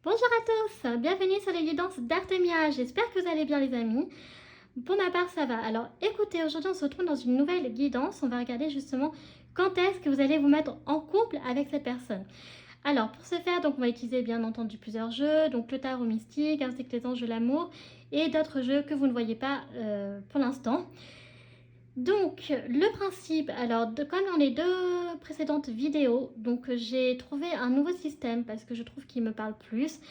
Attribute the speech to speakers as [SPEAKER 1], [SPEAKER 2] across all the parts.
[SPEAKER 1] Bonjour à tous, bienvenue sur les guidances d'Artemia, j'espère que vous allez bien les amis. Pour ma part ça va, alors écoutez, aujourd'hui on se retrouve dans une nouvelle guidance, on va regarder justement quand est-ce que vous allez vous mettre en couple avec cette personne. Alors pour ce faire, donc on va utiliser bien entendu plusieurs jeux, donc le tarot mystique ainsi que les anges de l'amour et d'autres jeux que vous ne voyez pas pour l'instant. Donc, le principe, alors comme dans les deux précédentes vidéos, donc j'ai trouvé un nouveau système parce que je trouve qu'il me parle plus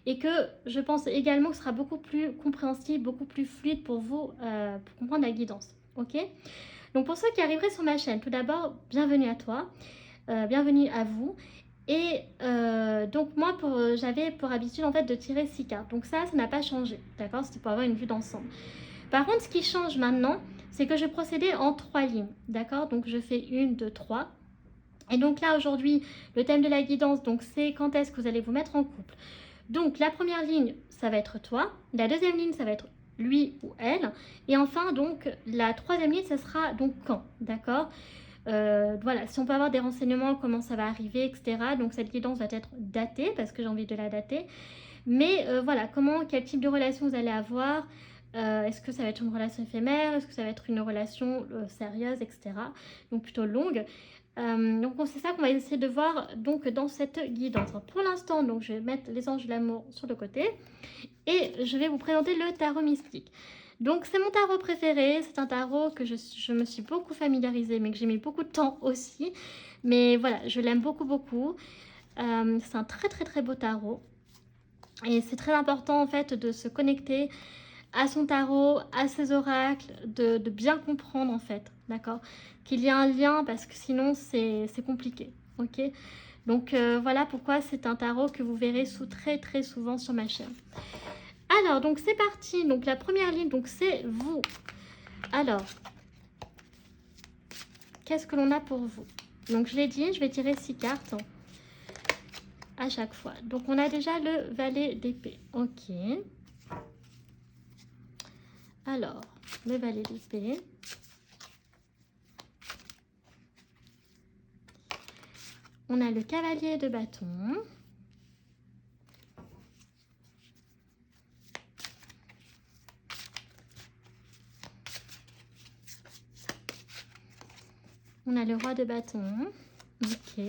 [SPEAKER 1] et que je pense également que ce sera beaucoup plus compréhensible, beaucoup plus fluide pour vous pour comprendre la guidance. Ok? Donc pour ceux qui arriveraient sur ma chaîne, tout d'abord, bienvenue à toi, bienvenue à vous. Et donc moi, j'avais pour habitude en fait de tirer 6 cartes. Donc ça n'a pas changé, d'accord? C'était pour avoir une vue d'ensemble. Par contre, ce qui change maintenant, c'est que je procédais en 3 lignes, d'accord? Donc je fais 1, 2, 3. Et donc là, aujourd'hui, le thème de la guidance, donc c'est quand est-ce que vous allez vous mettre en couple. Donc la première ligne, ça va être toi. La deuxième ligne, ça va être lui ou elle. Et enfin, donc, la troisième ligne, ça sera donc quand, d'accord? Voilà, si on peut avoir des renseignements, comment ça va arriver, etc. Donc cette guidance va être datée, parce que j'ai envie de la dater. Mais voilà, quel type de relation vous allez avoir, est-ce que ça va être une relation éphémère, est-ce que ça va être une relation sérieuse, etc. Donc plutôt longue. Donc c'est ça qu'on va essayer de voir donc dans cette guidance. Alors, pour l'instant, donc je vais mettre les anges de l'amour sur le côté et je vais vous présenter le tarot mystique. Donc c'est mon tarot préféré, c'est un tarot que je me suis beaucoup familiarisée, mais que j'ai mis beaucoup de temps aussi. Mais voilà, je l'aime beaucoup, beaucoup. C'est un très, très, très beau tarot. Et c'est très important en fait de se connecter à son tarot, à ses oracles, de bien comprendre en fait, d'accord? Qu'il y a un lien parce que sinon c'est compliqué, ok? Donc voilà pourquoi c'est un tarot que vous verrez très très souvent sur ma chaîne. Alors donc c'est parti, donc la première ligne, donc c'est vous. Alors, qu'est-ce que l'on a pour vous? Donc je l'ai dit, je vais tirer 6 cartes à chaque fois. Donc on a déjà le valet d'épée, ok? Alors, le valet d'épée. On a le cavalier de bâton. On a le roi de bâton. Ok.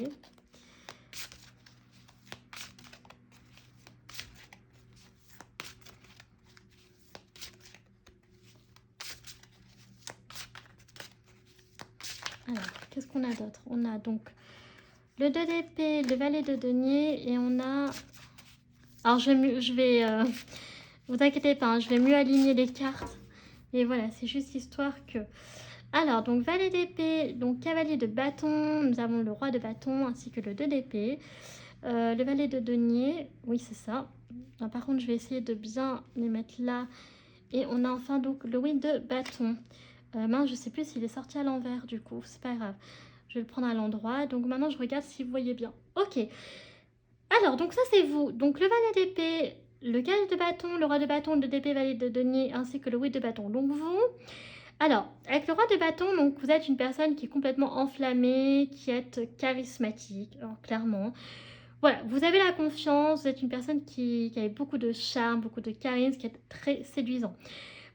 [SPEAKER 1] Alors, qu'est-ce qu'on a d'autre? On a donc le 2 d'épée, le valet de denier et on a... Alors, vous inquiétez pas, hein, je vais mieux aligner les cartes. Et voilà, c'est juste histoire que... Alors, donc valet d'épée, donc cavalier de bâton, nous avons le roi de bâton ainsi que le 2 d'épée. Le valet de denier, oui c'est ça. Alors, par contre, je vais essayer de bien les mettre là. Et on a enfin donc le 8 de bâton. Mince, je sais plus s'il est sorti à l'envers du coup, c'est pas grave. Je vais le prendre à l'endroit. Donc maintenant, je regarde si vous voyez bien. Ok. Alors, donc ça c'est vous. Donc le valet d'épée, le cavalier de bâton, le roi de bâton, le d'épée, valet de denier, ainsi que le 8 de bâton. Donc vous... Alors, avec le roi de bâton, donc vous êtes une personne qui est complètement enflammée, qui est charismatique, alors, clairement. Voilà, vous avez la confiance, vous êtes une personne qui a beaucoup de charme, beaucoup de charisme, qui est très séduisant.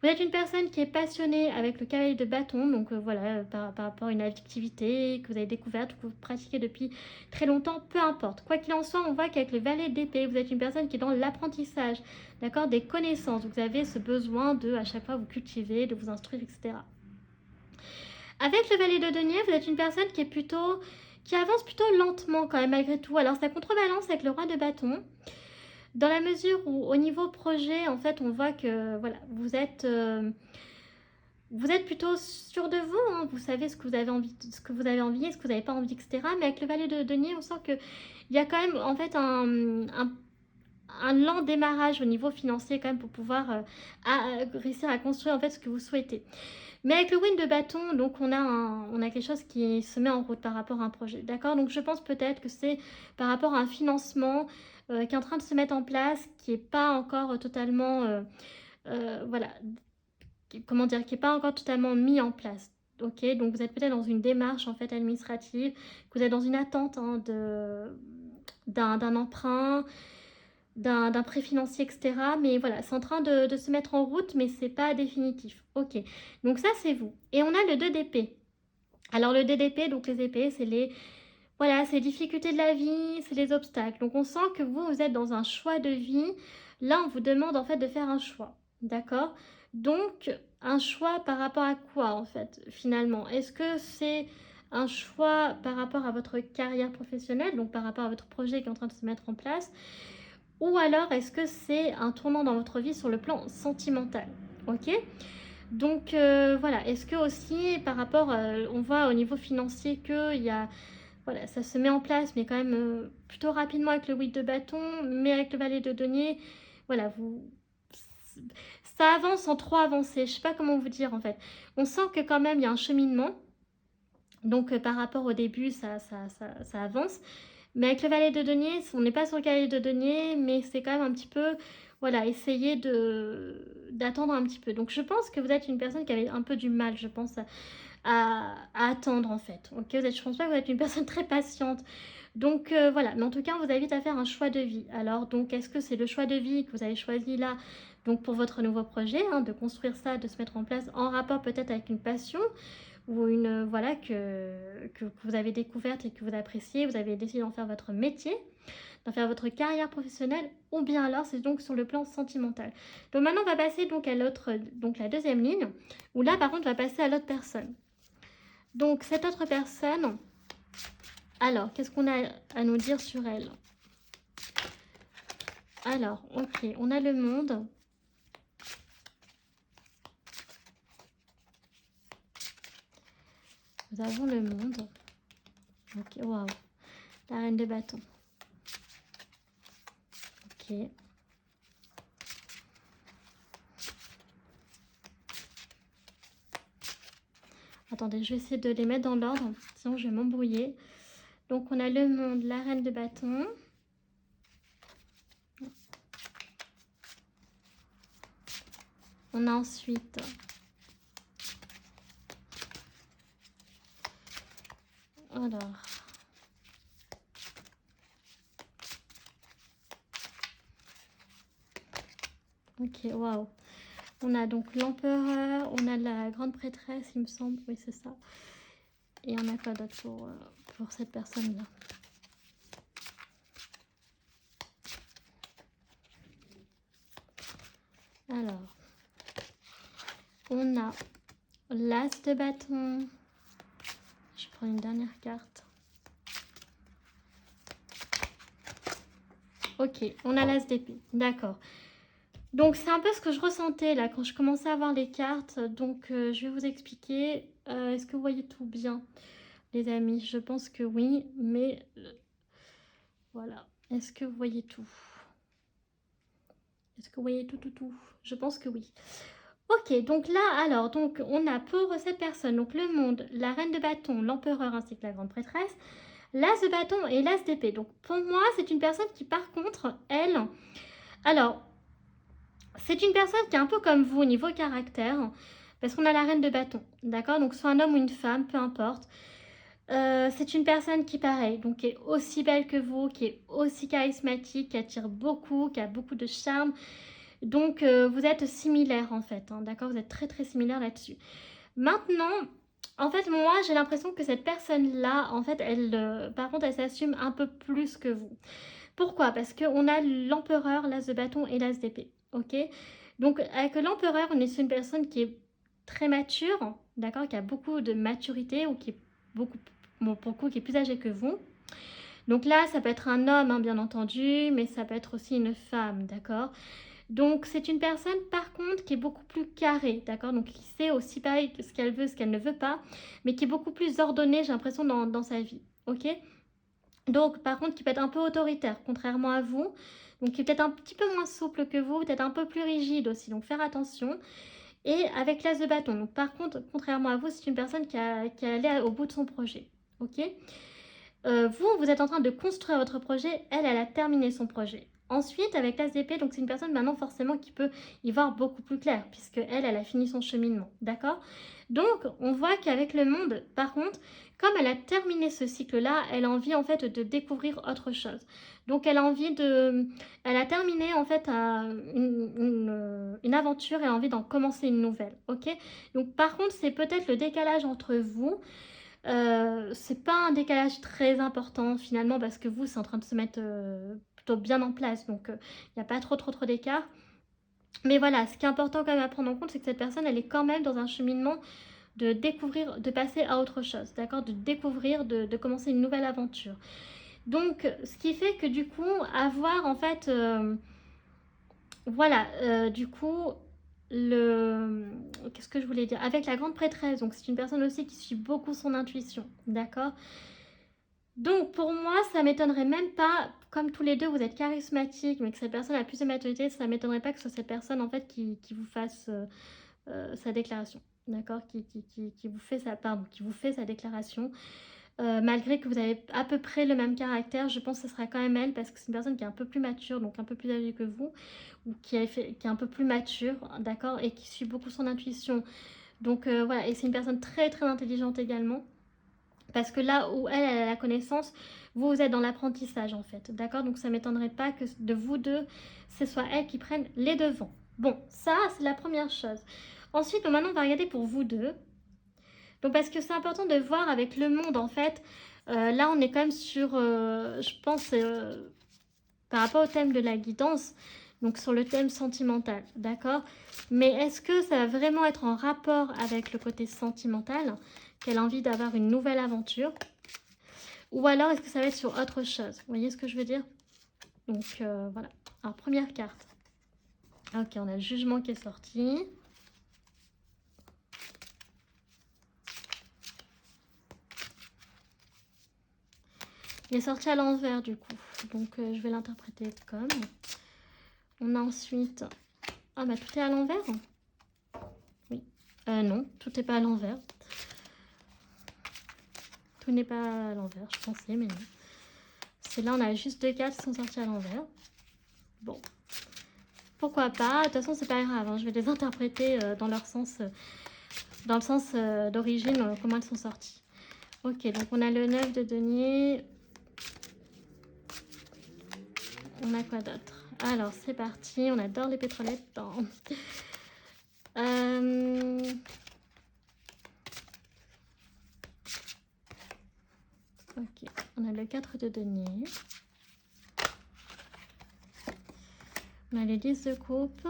[SPEAKER 1] Vous êtes une personne qui est passionnée avec le cavalier de bâton, donc voilà, par rapport à une activité que vous avez découverte, que vous pratiquez depuis très longtemps, peu importe. Quoi qu'il en soit, on voit qu'avec le valet d'épée, vous êtes une personne qui est dans l'apprentissage, d'accord, des connaissances. Vous avez ce besoin de, à chaque fois, vous cultiver, de vous instruire, etc. Avec le valet de denier, vous êtes une personne qui avance plutôt lentement quand même, malgré tout. Alors, ça contrebalance avec le roi de bâton. Dans la mesure où, au niveau projet, en fait, on voit que voilà, vous êtes plutôt sûr de vous, hein. Vous savez ce que vous avez envie, ce que vous n'avez pas envie, etc. Mais avec le valet de denier, on sent qu'il y a quand même en fait un lent démarrage au niveau financier quand même pour pouvoir réussir à construire en fait ce que vous souhaitez. Mais avec le win de bâton, donc on a quelque chose qui se met en route par rapport à un projet, d'accord? Donc je pense peut-être que c'est par rapport à un financement qui est en train de se mettre en place, qui n'est pas encore totalement, voilà, comment dire, qui n'est pas encore totalement mis en place. Ok, donc vous êtes peut-être dans une démarche en fait administrative, que vous êtes dans une attente hein, d'un emprunt. d'un prêt financier, etc. Mais voilà, c'est en train de se mettre en route, mais c'est pas définitif. Ok, donc ça c'est vous. Et on a le 2 d'épée. Alors le 2 d'épée, donc les épées, c'est les... Voilà, c'est les difficultés de la vie, c'est les obstacles. Donc on sent que vous êtes dans un choix de vie. Là, on vous demande en fait de faire un choix. D'accord? Donc, un choix par rapport à quoi en fait, finalement? Est-ce que c'est un choix par rapport à votre carrière professionnelle, donc par rapport à votre projet qui est en train de se mettre en place? Ou alors, est-ce que c'est un tournant dans votre vie sur le plan sentimental? Ok? Donc, voilà. Est-ce que aussi, par rapport, on voit au niveau financier qu'il y a... Voilà, ça se met en place, mais quand même plutôt rapidement avec le 8 de bâton, mais avec le valet de denier, voilà, ça avance en trop avancé, je sais pas comment vous dire en fait. On sent que quand même il y a un cheminement, donc par rapport au début, ça avance. Mais avec le valet de denier, on n'est pas sur le valet de denier, mais c'est quand même un petit peu, voilà, essayer d'attendre un petit peu. Donc je pense que vous êtes une personne qui avait un peu du mal, je pense, à attendre en fait. Ok, je pense pas que vous êtes une personne très patiente. Donc voilà, mais en tout cas, on vous invite à faire un choix de vie. Alors donc, est-ce que c'est le choix de vie que vous avez choisi là, donc pour votre nouveau projet, hein, de construire ça, de se mettre en place en rapport peut-être avec une passion ou une voilà que vous avez découverte et que vous appréciez, vous avez décidé d'en faire votre métier, d'en faire votre carrière professionnelle, ou bien alors c'est donc sur le plan sentimental. Donc maintenant, on va passer donc à l'autre, donc la deuxième ligne, où là par contre, on va passer à l'autre personne. Donc cette autre personne, alors qu'est-ce qu'on a à nous dire sur elle? Alors, ok, on a le monde. Nous avons le monde. Ok, waouh. La reine de bâton. Ok. Attendez, je vais essayer de les mettre dans l'ordre, sinon je vais m'embrouiller. Donc on a le monde, la reine de bâton. On a ensuite alors ok, waouh. On a donc l'empereur, on a la grande prêtresse, il me semble, oui c'est ça. Et on a quoi d'autre pour cette personne-là? Alors, on a l'as de bâton. Je prends une dernière carte. Ok, on a l'as d'épée, d'accord. Donc c'est un peu ce que je ressentais là quand je commençais à voir les cartes. Donc je vais vous expliquer. Est-ce que vous voyez tout bien, les amis? Je pense que oui, mais voilà. Est-ce que vous voyez tout? Est-ce que vous voyez tout? Je pense que oui. Ok, donc là, alors, donc on a pour cette personne, donc le monde, la reine de bâton, l'empereur ainsi que la grande prêtresse, l'as de bâton et l'as d'épée. Donc pour moi, c'est une personne qui par contre, elle, alors, c'est une personne qui est un peu comme vous au niveau caractère, parce qu'on a la reine de bâton, d'accord? Donc soit un homme ou une femme, peu importe. C'est une personne qui, pareil, donc qui est aussi belle que vous, qui est aussi charismatique, qui attire beaucoup, qui a beaucoup de charme. Donc vous êtes similaires en fait, hein, d'accord? Vous êtes très très similaires là-dessus. Maintenant, en fait, moi j'ai l'impression que cette personne-là, en fait, elle, par contre, elle s'assume un peu plus que vous. Pourquoi? Parce qu'on a l'empereur, l'as de bâton et l'as d'épée, ok? Donc avec l'empereur, on est sur une personne qui est très mature, d'accord? Qui a beaucoup de maturité ou qui est beaucoup, bon, pour le coup, qui est plus âgé que vous. Donc là, ça peut être un homme, hein, bien entendu, mais ça peut être aussi une femme, d'accord? Donc c'est une personne par contre qui est beaucoup plus carrée, d'accord? Donc qui sait aussi pareil ce qu'elle veut, ce qu'elle ne veut pas, mais qui est beaucoup plus ordonnée, j'ai l'impression, dans sa vie, ok? Donc par contre qui peut être un peu autoritaire, contrairement à vous, donc qui est peut-être un petit peu moins souple que vous, peut-être un peu plus rigide aussi, donc faire attention. Et avec l'as de bâton, donc par contre, contrairement à vous, c'est une personne qui est allée au bout de son projet, ok? Vous êtes en train de construire votre projet, elle a terminé son projet. Ensuite, avec l'As d'épée, donc c'est une personne maintenant forcément qui peut y voir beaucoup plus clair, puisque elle a fini son cheminement, d'accord? Donc, on voit qu'avec le monde, par contre, comme elle a terminé ce cycle-là, elle a envie en fait de découvrir autre chose. Donc, elle a envie de... Elle a terminé en fait une aventure et a envie d'en commencer une nouvelle, ok? Donc, par contre, c'est peut-être le décalage entre vous. C'est pas un décalage très important finalement parce que vous, c'est en train de se mettre plutôt bien en place. Donc, il n'y a pas trop d'écart. Mais voilà, ce qui est important quand même à prendre en compte, c'est que cette personne, elle est quand même dans un cheminement de découvrir, de passer à autre chose, d'accord? De découvrir, de commencer une nouvelle aventure. Donc, ce qui fait que du coup, avoir en fait, voilà, du coup, qu'est-ce que je voulais dire? Avec la grande prêtresse, donc c'est une personne aussi qui suit beaucoup son intuition, d'accord? Donc, pour moi, ça m'étonnerait même pas, comme tous les deux, vous êtes charismatiques, mais que cette personne a plus de maturité, ça m'étonnerait pas que ce soit cette personne, en fait, qui vous fasse sa déclaration, d'accord, qui vous fait qui vous fait sa déclaration. Malgré que vous avez à peu près le même caractère, je pense que ce sera quand même elle, parce que c'est une personne qui est un peu plus mature, donc un peu plus âgée que vous, ou qui est un peu plus mature, d'accord, et qui suit beaucoup son intuition. Donc voilà, et c'est une personne très intelligente également. Parce que là où elle a la connaissance, vous êtes dans l'apprentissage en fait, d'accord? Donc ça ne m'étonnerait pas que de vous deux, ce soit elle qui prenne les devants. Bon, ça c'est la première chose. Ensuite, maintenant on va regarder pour vous deux. Donc parce que c'est important de voir avec le monde en fait. Là on est quand même sur, je pense, par rapport au thème de la guidance, donc sur le thème sentimental, d'accord? Mais est-ce que ça va vraiment être en rapport avec le côté sentimental, qu'elle a envie d'avoir une nouvelle aventure? Ou alors est-ce que ça va être sur autre chose? Vous voyez ce que je veux dire? Donc voilà. Alors première carte. Ok, on a le jugement qui est sorti. Il est sorti à l'envers du coup. Donc je vais l'interpréter comme. On a ensuite... Ah bah tout est à l'envers? Oui. Non, tout n'est pas à l'envers. Tout n'est pas à l'envers, je pensais, mais non. C'est là, on a juste deux cartes qui sont sorties à l'envers. Bon. Pourquoi pas? De toute façon, c'est pas grave. Hein. Je vais les interpréter dans leur sens, dans le sens d'origine, comment elles sont sorties. Ok, donc on a le 9 de denier. On a quoi d'autre? Alors, c'est parti. On adore les pétrolettes. Ok, on a le 4 de denier. On a les 10 de coupe.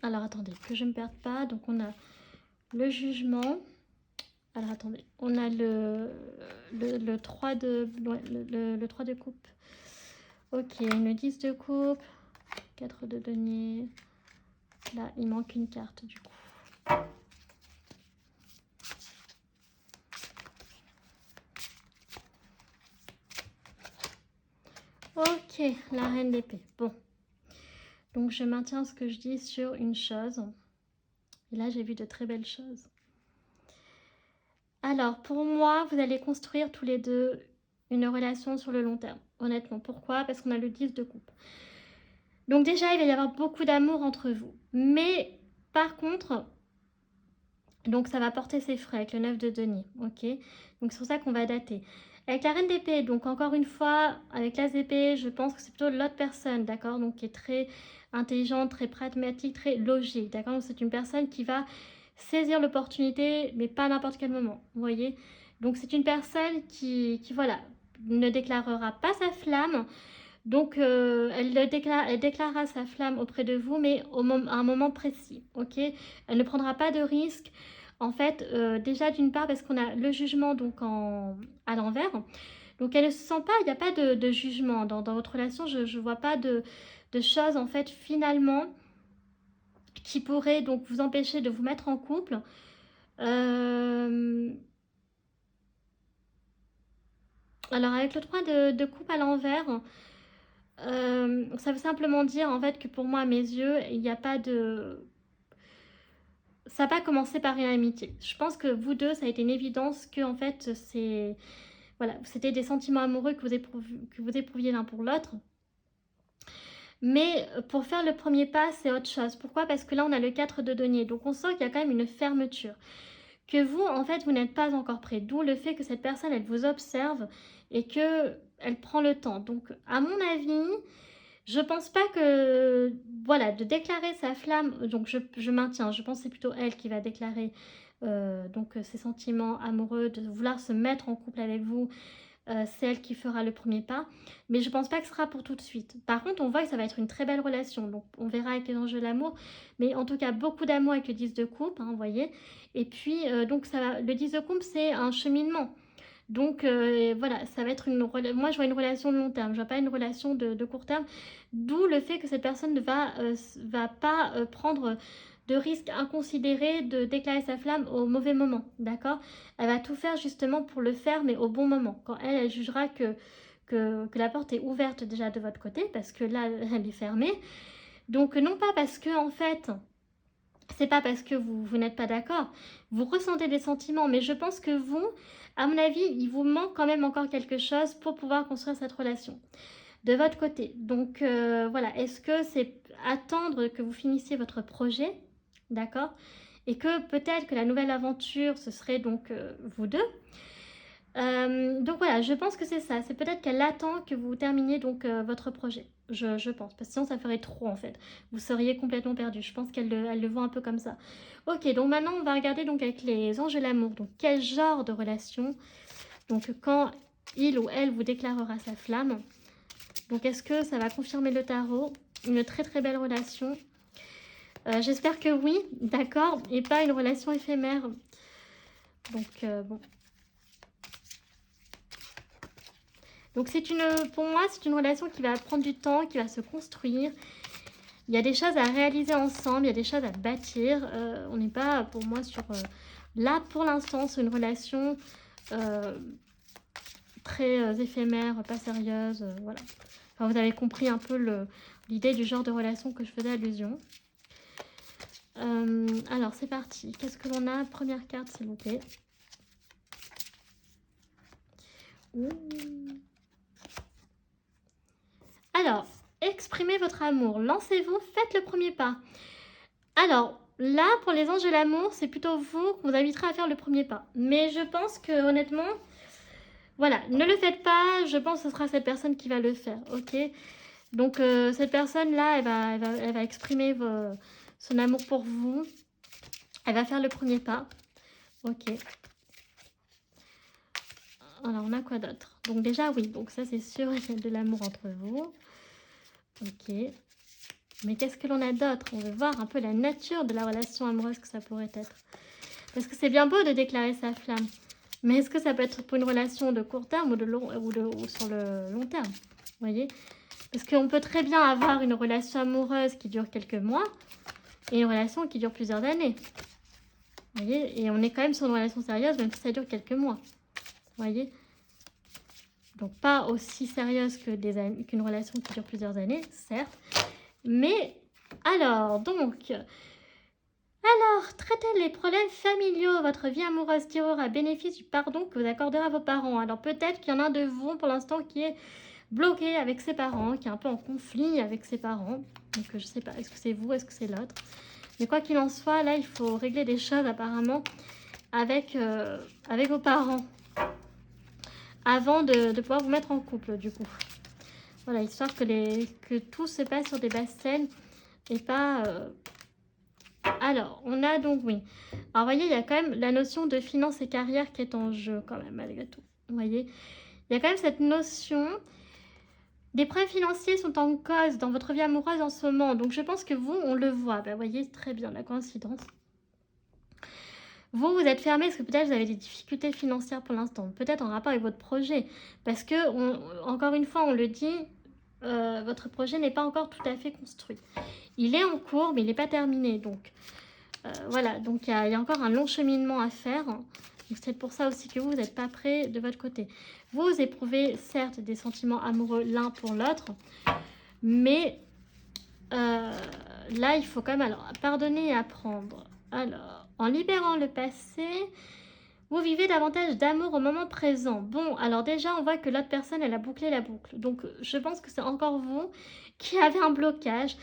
[SPEAKER 1] Alors, attendez, que je ne me perde pas. Donc, on a le jugement. Alors, attendez. On a le 3 de... Le 3 de coupe. Ok, le 10 de coupe. 4 de denier. Là, il manque une carte, du coup. Ok, la reine d'épée. Bon. Donc, je maintiens ce que je dis sur une chose. Et là, j'ai vu de très belles choses. Alors, pour moi, vous allez construire tous les deux une relation sur le long terme. Honnêtement, pourquoi? Parce qu'on a le 10 de coupe. Donc déjà, il va y avoir beaucoup d'amour entre vous. Mais, par contre, donc ça va porter ses frais avec le 9 de denier, ok? Donc c'est pour ça qu'on va dater. Avec la reine d'épée, donc encore une fois, avec l'as d'épée, je pense que c'est plutôt l'autre personne, d'accord? Donc qui est très intelligente, très pragmatique, très logique, d'accord? Donc c'est une personne qui va saisir l'opportunité, mais pas à n'importe quel moment, vous voyez? Donc c'est une personne qui voilà, ne déclarera pas sa flamme. Donc elle déclarera sa flamme auprès de vous, mais à un moment précis, ok? Elle ne prendra pas de risque. En fait, déjà d'une part parce qu'on a le jugement donc à l'envers. Donc elle ne se sent pas, il n'y a pas de jugement dans votre relation. Je ne vois pas de choses en fait finalement qui pourraient donc vous empêcher de vous mettre en couple. Alors avec le 3 de coupe à l'envers, Ça veut simplement dire en fait que pour moi, à mes yeux, il n'y a pas de... Ça n'a pas commencé par une amitié. Je pense que vous deux, ça a été une évidence que en fait, c'est... Voilà, c'était des sentiments amoureux que vous éprouviez l'un pour l'autre. Mais pour faire le premier pas, c'est autre chose. Pourquoi? Parce que là, on a le 4 de denier. Donc, on sent qu'il y a quand même une fermeture. Que vous, en fait, vous n'êtes pas encore prêt. D'où le fait que cette personne, elle vous observe et qu'elle prend le temps. Donc, à mon avis, je pense pas que... Voilà, de déclarer sa flamme... Donc, je maintiens. Je pense que c'est plutôt elle qui va déclarer donc ses sentiments amoureux, de vouloir se mettre en couple avec vous. C'est elle qui fera le premier pas. Mais je pense pas que ce sera pour tout de suite. Par contre, on voit que ça va être une très belle relation. Donc, on verra avec les enjeux de l'amour. Mais en tout cas, beaucoup d'amour avec le 10 de coupe, hein, vous voyez. Et puis, donc, le 10 de coupe, c'est un cheminement. Donc, voilà, ça va être une... Moi, je vois une relation de long terme. Je vois pas une relation de court terme. D'où le fait que cette personne ne va pas prendre de risque inconsidéré de déclarer sa flamme au mauvais moment, d'accord? Elle va tout faire justement pour le faire, mais au bon moment. Quand elle jugera que la porte est ouverte déjà de votre côté, parce que là, elle est fermée. Donc, non pas parce que, en fait, c'est pas parce que vous n'êtes pas d'accord. Vous ressentez des sentiments, mais je pense que vous, à mon avis, il vous manque quand même encore quelque chose pour pouvoir construire cette relation de votre côté. Donc, voilà, est-ce que c'est attendre que vous finissiez votre projet? D'accord? Et que peut-être que la nouvelle aventure, ce serait donc vous deux. Donc voilà, je pense que c'est ça. C'est peut-être qu'elle attend que vous terminiez donc votre projet. Je pense. Parce que sinon, ça ferait trop en fait. Vous seriez complètement perdu. Je pense qu'elle le voit un peu comme ça. Ok, donc maintenant, on va regarder donc avec les anges de l'amour. Donc, quel genre de relation? Donc, quand il ou elle vous déclarera sa flamme. Donc, est-ce que ça va confirmer le tarot? Une très très belle relation. J'espère que oui, d'accord, et pas une relation éphémère. Donc, bon. Donc, pour moi, c'est une relation qui va prendre du temps, qui va se construire. Il y a des choses à réaliser ensemble, il y a des choses à bâtir. On n'est pas, pour moi, sur... là, pour l'instant, c'est une relation très éphémère, pas sérieuse, voilà. Enfin, vous avez compris un peu l'idée du genre de relation que je faisais allusion. Alors, c'est parti. Qu'est-ce que l'on a? Première carte, s'il vous plaît. Ouh. Alors, exprimez votre amour. Lancez-vous, faites le premier pas. Alors, là, pour les anges de l'amour, c'est plutôt vous qui vous inviterez à faire le premier pas. Mais je pense que, honnêtement, voilà, ne le faites pas. Je pense que ce sera cette personne qui va le faire, ok? Donc, cette personne-là, elle va exprimer son amour pour vous. Elle va faire le premier pas. Ok. Alors, on a quoi d'autre? Donc, déjà, oui. Donc, ça, c'est sûr, il y a de l'amour entre vous. Ok. Mais qu'est-ce que l'on a d'autre? On veut voir un peu la nature de la relation amoureuse que ça pourrait être. Parce que c'est bien beau de déclarer sa flamme. Mais est-ce que ça peut être pour une relation de court terme ou sur le long terme? Vous voyez? Parce qu'on peut très bien avoir une relation amoureuse qui dure quelques mois et une relation qui dure plusieurs années. Vous voyez? Et on est quand même sur une relation sérieuse, même si ça dure quelques mois. Vous voyez? Donc, pas aussi sérieuse qu'une relation qui dure plusieurs années, certes. Mais, alors, traitez les problèmes familiaux. Votre vie amoureuse tirera bénéfice du pardon que vous accorderez à vos parents. Alors, peut-être qu'il y en a un de vous, pour l'instant, qui est bloqué avec ses parents, qui est un peu en conflit avec ses parents. Donc, je sais pas, est-ce que c'est vous, est-ce que c'est l'autre? Mais quoi qu'il en soit, là, il faut régler des choses, apparemment, avec vos parents. Avant de pouvoir vous mettre en couple, du coup. Voilà, histoire que tout se passe sur des bases saines et pas... Alors, on a donc, oui. Alors, vous voyez, il y a quand même la notion de finance et carrière qui est en jeu, quand même, malgré tout. Vous voyez, il y a quand même cette notion... Des problèmes financiers sont en cause dans votre vie amoureuse en ce moment. Donc, je pense que vous, on le voit. Ben, vous voyez, très bien, la coïncidence. Vous êtes fermé parce que peut-être vous avez des difficultés financières pour l'instant. Peut-être en rapport avec votre projet. Parce que, encore une fois, on le dit, votre projet n'est pas encore tout à fait construit. Il est en cours, mais il n'est pas terminé. Donc, voilà. Donc, il y a encore un long cheminement à faire. C'est pour ça aussi que vous n'êtes pas prêt de votre côté. Vous éprouvez, certes, des sentiments amoureux l'un pour l'autre. Mais là, il faut quand même alors pardonner et apprendre. Alors, en libérant le passé, vous vivez davantage d'amour au moment présent. Bon, alors déjà, on voit que l'autre personne, elle a bouclé la boucle. Donc, je pense que c'est encore vous qui avez un blocage.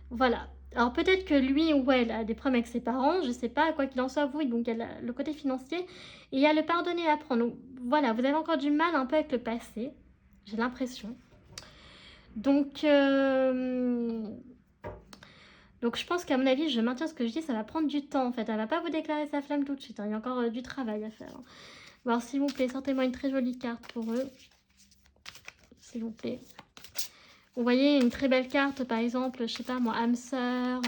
[SPEAKER 1] Voilà. Alors, peut-être que lui ou elle a des problèmes avec ses parents, je sais pas, quoi qu'il en soit, vous, donc il y a le côté financier, et il y a le pardonner et apprendre. Donc, voilà, vous avez encore du mal un peu avec le passé, j'ai l'impression. Donc, je pense qu'à mon avis, je maintiens ce que je dis, ça va prendre du temps en fait. Elle va pas vous déclarer sa flamme tout de suite, hein. Il y a encore du travail à faire. Alors s'il vous plaît, sortez-moi une très jolie carte pour eux. S'il vous plaît. Vous voyez une très belle carte, par exemple, je sais pas moi, âme sœur,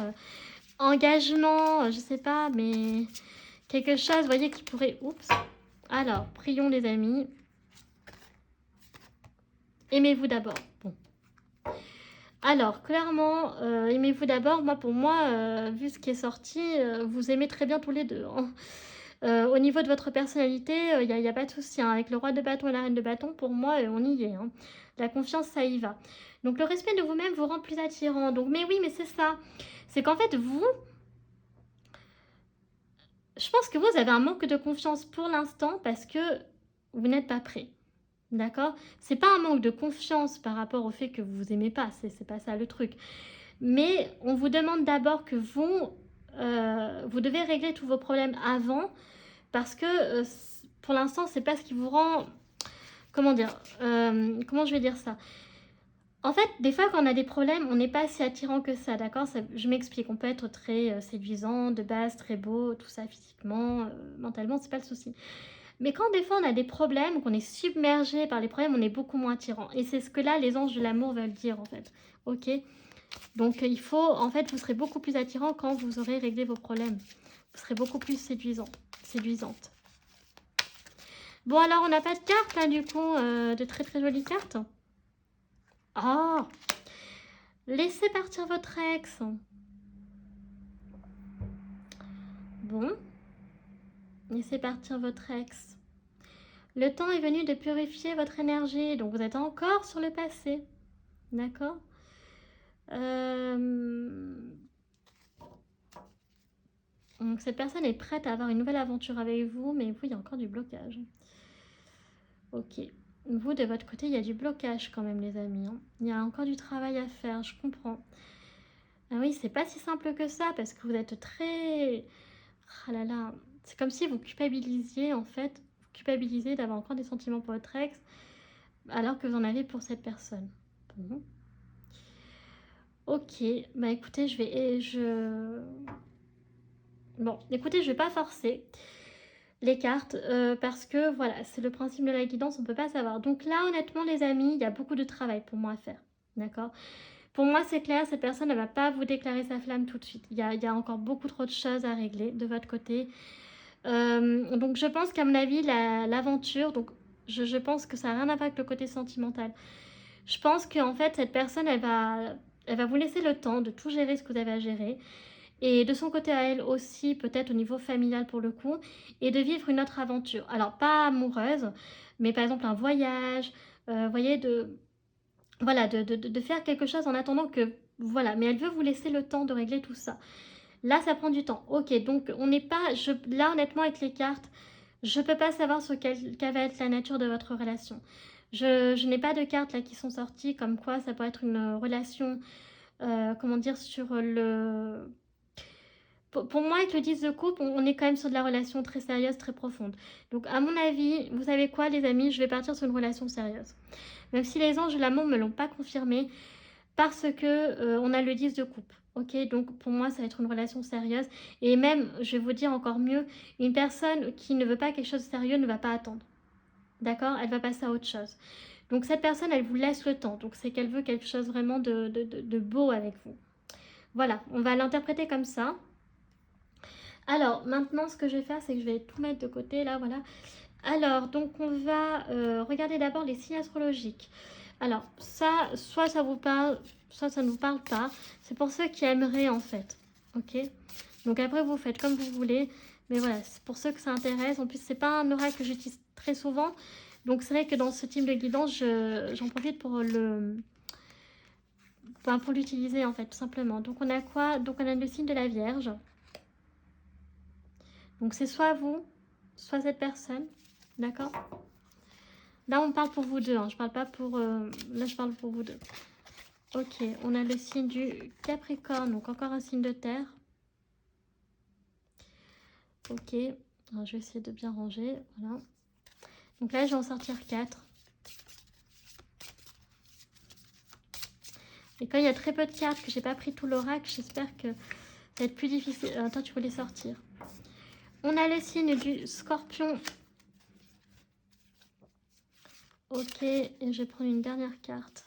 [SPEAKER 1] engagement, je sais pas, mais quelque chose, vous voyez, qui pourrait... Oups. Alors, prions les amis. Aimez-vous d'abord. Bon. Alors, clairement, aimez-vous d'abord. Moi, pour moi, vu ce qui est sorti, vous aimez très bien tous les deux, hein. Au niveau de votre personnalité, il n'y a pas de souci, hein. Avec le roi de bâton et la reine de bâton, pour moi, on y est, hein. La confiance, ça y va. Donc, le respect de vous-même vous rend plus attirant. Donc, mais oui, mais c'est ça. C'est qu'en fait, vous, je pense que vous avez un manque de confiance pour l'instant parce que vous n'êtes pas prêt. D'accord? C'est pas un manque de confiance par rapport au fait que vous vous aimez pas, c'est pas ça le truc. Mais on vous demande d'abord que vous devez régler tous vos problèmes avant parce que pour l'instant, c'est pas ce qui vous rend... Comment dire comment je vais dire ça? En fait, des fois, quand on a des problèmes, on n'est pas si attirant que ça, d'accord? Je m'explique, on peut être très séduisant, de base, très beau, tout ça physiquement, mentalement, c'est pas le souci. Mais quand des fois on a des problèmes, qu'on est submergé par les problèmes, on est beaucoup moins attirant. Et c'est ce que là, les anges de l'amour veulent dire, en fait. Ok? Donc il faut, en fait, vous serez beaucoup plus attirant quand vous aurez réglé vos problèmes. Vous serez beaucoup plus séduisante. Bon, alors on n'a pas de carte, là, du coup, de très très jolies cartes. Oh! Laissez partir votre ex. Bon. Laissez partir votre ex. Le temps est venu de purifier votre énergie. Donc, vous êtes encore sur le passé. D'accord? Donc, cette personne est prête à avoir une nouvelle aventure avec vous. Mais vous, il y a encore du blocage. Ok. Vous, de votre côté, il y a du blocage quand même, les amis, hein. Il y a encore du travail à faire, je comprends. Ah oui, c'est pas si simple que ça, parce que vous êtes très... Ah là là, c'est comme si vous culpabilisiez, en fait. Vous culpabilisez d'avoir encore des sentiments pour votre ex, alors que vous en avez pour cette personne. Bon. Ok, bah écoutez, Bon, écoutez, je vais pas forcer les cartes, parce que voilà, c'est le principe de la guidance, on peut pas savoir. Donc là, honnêtement, les amis, il y a beaucoup de travail pour moi à faire, d'accord? Pour moi, c'est clair, cette personne ne va pas vous déclarer sa flamme tout de suite. Il y a encore beaucoup trop de choses à régler de votre côté. Donc je pense qu'à mon avis, l'aventure, donc je pense que ça n'a rien à voir avec le côté sentimental. Je pense qu'en fait, cette personne, elle va vous laisser le temps de tout gérer ce que vous avez à gérer. Et de son côté à elle aussi, peut-être au niveau familial pour le coup, et de vivre une autre aventure. Alors, pas amoureuse, mais par exemple un voyage, vous voyez, voilà, de faire quelque chose en attendant que... Voilà, mais elle veut vous laisser le temps de régler tout ça. Là, ça prend du temps. Ok, donc on n'est pas... là, honnêtement, avec les cartes, je ne peux pas savoir quelle va être la nature de votre relation. Je n'ai pas de cartes là qui sont sorties, comme quoi ça peut être une relation, comment dire, sur le... Pour moi, avec le 10 de coupe, on est quand même sur de la relation très sérieuse, très profonde. Donc, à mon avis, vous savez quoi, les amis, je vais partir sur une relation sérieuse. Même si les anges de l'amour ne me l'ont pas confirmé, parce que on a le 10 de coupe. Ok, donc pour moi, ça va être une relation sérieuse. Et même, je vais vous dire encore mieux, une personne qui ne veut pas quelque chose de sérieux ne va pas attendre. D'accord? Elle va passer à autre chose. Donc cette personne, elle vous laisse le temps. Donc c'est qu'elle veut quelque chose vraiment de beau avec vous. Voilà, on va l'interpréter comme ça. Alors, maintenant, ce que je vais faire, c'est que je vais tout mettre de côté, là, voilà. Alors, donc, on va regarder d'abord les signes astrologiques. Alors, ça, soit ça vous parle, soit ça ne vous parle pas. C'est pour ceux qui aimeraient, en fait. Ok? Donc, après, vous faites comme vous voulez. Mais voilà, c'est pour ceux que ça intéresse. En plus, c'est pas un oracle que j'utilise très souvent. Donc, c'est vrai que dans ce type de guidance, j'en profite enfin, pour l'utiliser en fait, tout simplement. Donc on a quoi? Donc on a le signe de la Vierge. Donc c'est soit vous, soit cette personne, d'accord? Là on parle pour vous deux, hein. Je parle pas pour... là je parle pour vous deux. Ok, on a le signe du Capricorne, donc encore un signe de terre. Ok, alors, je vais essayer de bien ranger, voilà. Donc là je vais en sortir 4. Et quand il y a très peu de cartes, que j'ai pas pris tout l'oracle, j'espère que ça va être plus difficile. Attends, tu voulais sortir. On a le signe du Scorpion. Ok, et je vais prendre une dernière carte.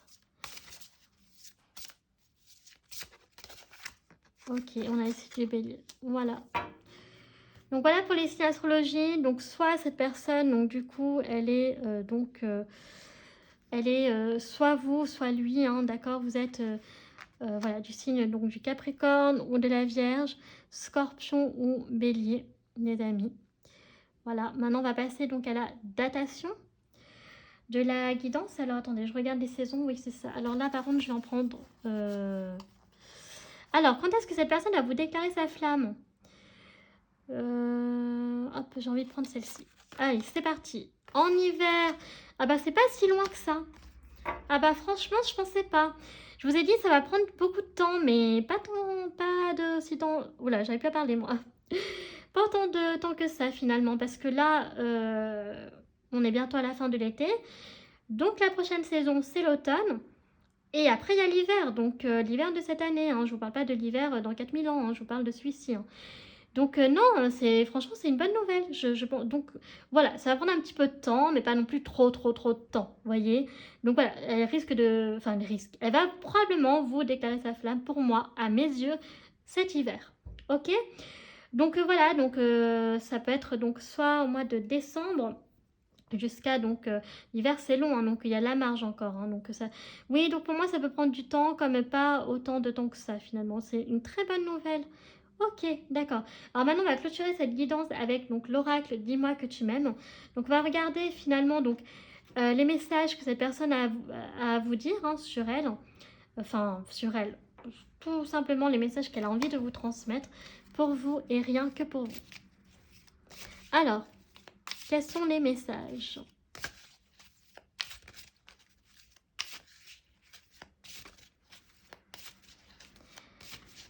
[SPEAKER 1] Ok, on a le signe du Bélier. Voilà. Donc voilà pour les signes astrologie. Donc soit cette personne, donc du coup, elle est soit vous, soit lui, hein, d'accord. Vous êtes voilà, du signe donc du Capricorne ou de la Vierge, Scorpion ou Bélier, les amis. Voilà, maintenant on va passer donc à la datation de la guidance. Alors attendez, je regarde les saisons, oui c'est ça. Alors là par contre je vais en prendre... Alors, quand est-ce que cette personne va vous déclarer sa flamme? Hop, j'ai envie de prendre celle-ci. Allez, c'est parti. En hiver, ah bah c'est pas si loin que ça. Ah bah franchement, je pensais pas. Je vous ai dit, ça va prendre beaucoup de temps, mais pas de si temps... Oula, j'arrive plus à parler moi. Pas autant de temps que ça finalement, parce que là, on est bientôt à la fin de l'été. Donc la prochaine saison, c'est l'automne. Et après, il y a l'hiver, donc l'hiver de cette année. Hein, je ne vous parle pas de l'hiver dans 4000 ans, hein, je vous parle de celui-ci. Hein. Donc non, franchement, c'est une bonne nouvelle. Donc voilà, ça va prendre un petit peu de temps, mais pas non plus trop de temps, vous voyez. Donc voilà, elle risque de... Enfin, elle risque. Elle va probablement vous déclarer sa flamme, pour moi, à mes yeux, cet hiver. Ok? Donc voilà, donc ça peut être donc soit au mois de décembre, jusqu'à donc l'hiver c'est long, hein, donc il y a la marge encore, hein, donc ça oui, donc pour moi ça peut prendre du temps, comme pas autant de temps que ça finalement. C'est une très bonne nouvelle. Ok, d'accord. Alors maintenant on va clôturer cette guidance avec donc l'oracle dis-moi que tu m'aimes. Donc on va regarder finalement donc les messages que cette personne a à vous dire, hein, sur elle, enfin sur elle, tout simplement les messages qu'elle a envie de vous transmettre pour vous et rien que pour vous. Alors, quels sont les messages?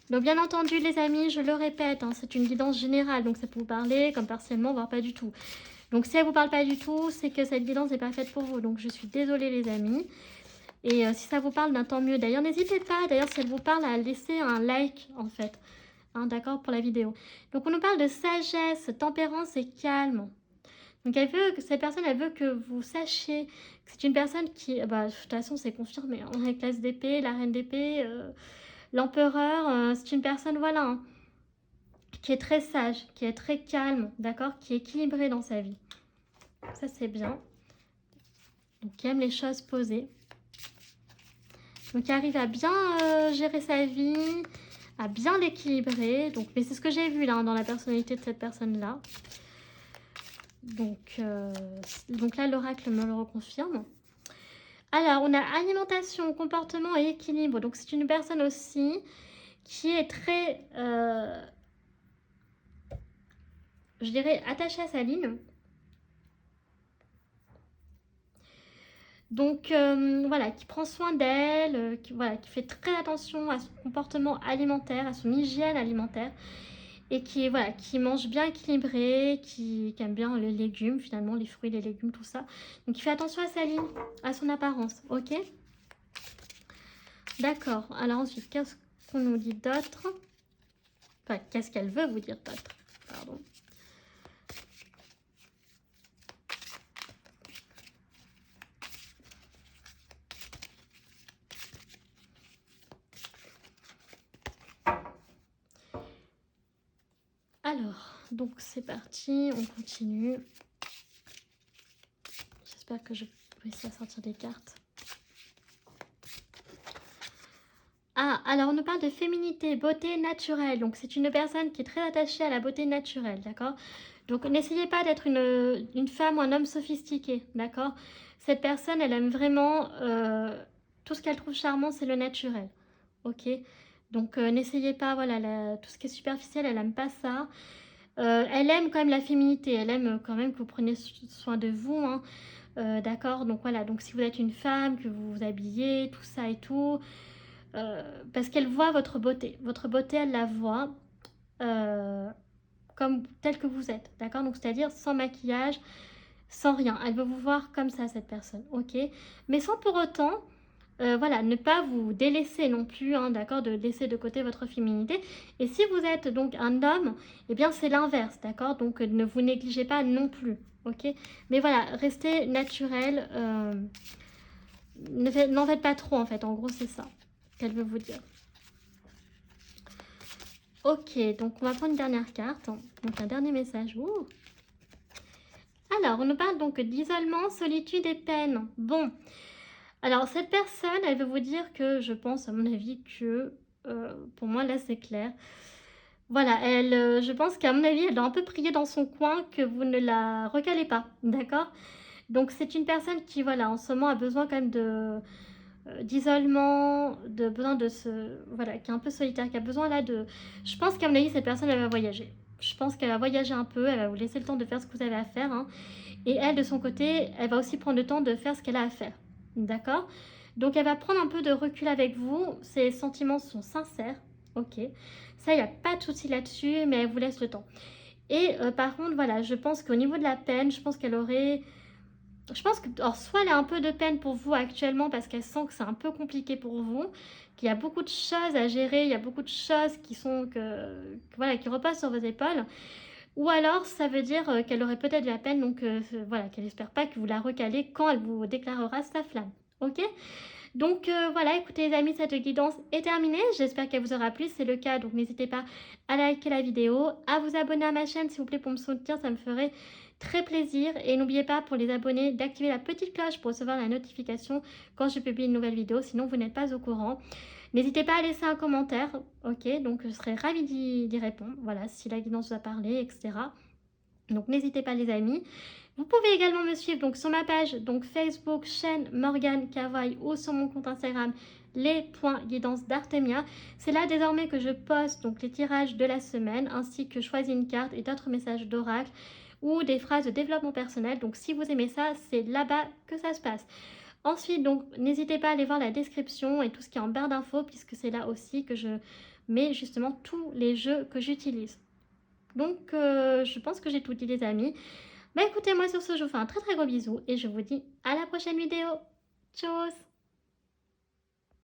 [SPEAKER 1] Donc bien entendu les amis, je le répète, hein, c'est une guidance générale, donc ça peut vous parler comme partiellement, voire pas du tout. Donc si elle ne vous parle pas du tout, c'est que cette guidance n'est pas faite pour vous. Donc je suis désolée les amis. Et si ça vous parle, d'un tant mieux. D'ailleurs, n'hésitez pas, d'ailleurs si elle vous parle, à laisser un like en fait. Hein, d'accord, pour la vidéo. Donc on nous parle de sagesse, tempérance et calme. Donc elle veut, cette personne, elle veut que vous sachiez que c'est une personne qui, bah, de toute façon c'est confirmé, hein, avec l'as d'épée, la reine d'épée, l'empereur, c'est une personne, voilà, hein, qui est très sage, qui est très calme, d'accord, qui est équilibrée dans sa vie. Ça c'est bien. Donc qui aime les choses posées. Donc qui arrive à bien gérer sa vie, à bien l'équilibrer. Donc, mais c'est ce que j'ai vu là, hein, dans la personnalité de cette personne-là. Donc là, l'oracle me le reconfirme. Alors, on a alimentation, comportement et équilibre. Donc, c'est une personne aussi qui est très, je dirais, attachée à sa ligne. Donc, voilà, qui prend soin d'elle, voilà, qui fait très attention à son comportement alimentaire, à son hygiène alimentaire. Et qui, voilà, qui mange bien équilibré, qui aime bien les légumes, finalement, les fruits, les légumes, tout ça. Donc, il fait attention à sa ligne, à son apparence, ok? D'accord. Alors ensuite, qu'est-ce qu'on nous dit d'autre? Enfin, qu'est-ce qu'elle veut vous dire d'autre? Pardon. Alors, donc c'est parti, on continue. J'espère que je vais réussir à sortir des cartes. Ah, alors on nous parle de féminité, beauté naturelle. Donc c'est une personne qui est très attachée à la beauté naturelle, d'accord? Donc n'essayez pas d'être une femme ou un homme sophistiqué, d'accord? Cette personne, elle aime vraiment, tout ce qu'elle trouve charmant, c'est le naturel, ok? Donc n'essayez pas, voilà, tout ce qui est superficiel, elle aime pas ça. Elle aime quand même la féminité, elle aime quand même que vous preniez soin de vous, hein. D'accord, donc voilà, donc si vous êtes une femme, que vous vous habillez, tout ça et tout, parce qu'elle voit votre beauté, elle la voit comme telle que vous êtes, d'accord, donc c'est-à-dire sans maquillage, sans rien, elle veut vous voir comme ça, cette personne, ok, mais sans pour autant voilà, ne pas vous délaisser non plus, hein, d'accord, de laisser de côté votre féminité. Et si vous êtes donc un homme, eh bien c'est l'inverse, d'accord, donc ne vous négligez pas non plus, ok. Mais voilà, restez naturel, n'en faites pas trop en fait, en gros c'est ça qu'elle veut vous dire. Ok, donc on va prendre une dernière carte, donc un dernier message. Ouh. Alors, on nous parle donc d'isolement, solitude et peine. Bon, alors cette personne, elle veut vous dire que, je pense à mon avis que, pour moi là c'est clair, voilà, elle, je pense qu'à mon avis, elle doit un peu prier dans son coin que vous ne la recalez pas, d'accord? Donc c'est une personne qui, voilà, en ce moment a besoin quand même d'isolement, de besoin de se, voilà, qui est un peu solitaire, qui a besoin là de, je pense qu'à mon avis, cette personne, elle va voyager. Je pense qu'elle va voyager un peu, elle va vous laisser le temps de faire ce que vous avez à faire, hein. Et elle, de son côté, elle va aussi prendre le temps de faire ce qu'elle a à faire, d'accord? Donc elle va prendre un peu de recul avec vous, ses sentiments sont sincères, ok? Ça, il n'y a pas de souci là-dessus, mais elle vous laisse le temps. Et par contre, voilà, je pense qu'au niveau de la peine, je pense qu'elle aurait... Je pense que, alors, soit elle a un peu de peine pour vous actuellement parce qu'elle sent que c'est un peu compliqué pour vous, qu'il y a beaucoup de choses à gérer, il y a beaucoup de choses qui sont voilà, qui reposent sur vos épaules. Ou alors, ça veut dire qu'elle aurait peut-être de la peine, donc voilà, qu'elle n'espère pas que vous la recalez quand elle vous déclarera sa flamme. Ok? Donc voilà, écoutez les amis, cette guidance est terminée. J'espère qu'elle vous aura plu. Si c'est le cas, donc n'hésitez pas à liker la vidéo, à vous abonner à ma chaîne s'il vous plaît pour me soutenir, ça me ferait très plaisir. Et n'oubliez pas pour les abonnés d'activer la petite cloche pour recevoir la notification quand je publie une nouvelle vidéo, sinon vous n'êtes pas au courant. N'hésitez pas à laisser un commentaire, ok, donc je serai ravie d'y répondre, voilà, si la guidance vous a parlé, etc. Donc n'hésitez pas les amis. Vous pouvez également me suivre donc sur ma page donc Facebook, chaîne Morgane Cavaille ou sur mon compte Instagram les.guidance d'Artemia. C'est là désormais que je poste donc les tirages de la semaine ainsi que choisis une carte et d'autres messages d'oracle ou des phrases de développement personnel. Donc si vous aimez ça, c'est là-bas que ça se passe. Ensuite, donc n'hésitez pas à aller voir la description et tout ce qui est en barre d'infos puisque c'est là aussi que je mets justement tous les jeux que j'utilise. Donc je pense que j'ai tout dit les amis. Bah écoutez, moi sur ce, je vous fais un très très gros bisou et je vous dis à la prochaine vidéo. Tchuss!